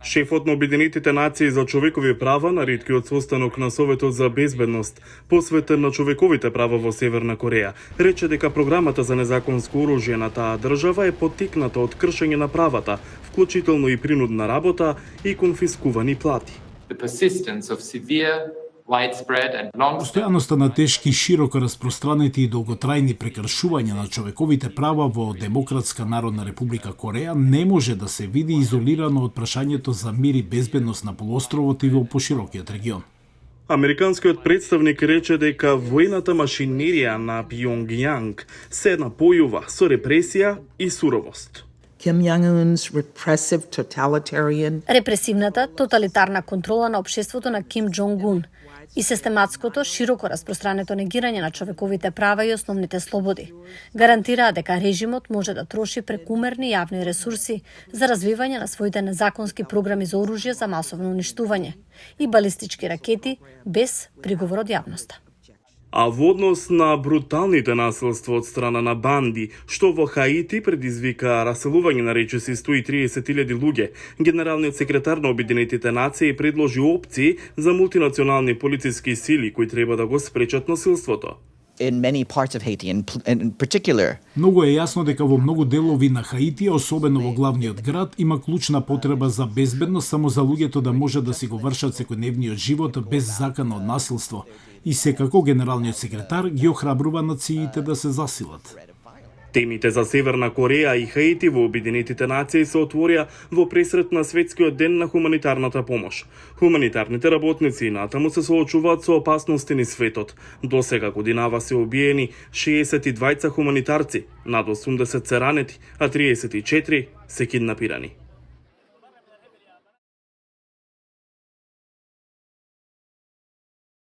Шефот на Обединетите нации за човекови права на реткиот состанок на Советот за безбедност, посветен на човековите права во Северна Кореја, рече дека програмата за незаконско оружје на таа држава е поттикната од кршење на правата, вклучително и принудна работа и конфискувани плати. Постојаноста на тешки, широко распространети и долготрајни прекршувања на човековите права во Демократска Народна Република Кореја не може да се види изолирано од прашањето за мир и безбедност на полуостровот и во поширокиот регион. Американскиот представник рече дека воената машинерија на Пјонгјанг се напојува со репресија и суровост. Kim Jong-un's repressive totalitarian Репресивната, тоталитарна контрола на општеството на Ким Џонг-ун и систематското, широко распространето негирање на човековите права и основните слободи гарантираа дека режимот може да троши прекумерни јавни ресурси за развивање на своите незаконски програми за оружје за масовно уништување и балистички ракети без приговор од јавноста. А во однос на бруталните насилства од страна на банди, што во Хаити предизвика раселување на речиси 130.000 луѓе, генералниот секретар на Обединетите нации предложи опции за мултинационални полициски сили кои треба да го спречат насилството. In many parts of Haiti, in particular. Многу е јасно дека во многу делови на Хаити, особено во главниот град, има клучна потреба за безбедност само за луѓето да можат да си го вршат секојдневниот живот без закана од насилство. И секако генералниот секретар ги охрабрува нациите да се засилат. Темите за Северна Кореја и Хаити во Обединетите нации се отворија во пресрет на Светскиот ден на хуманитарната помош. Хуманитарните работници натаму се соочуваат со опасности низ светот. До сега годинава се убиени 62 хуманитарци, над 80 се ранети, а 34 се киднапирани.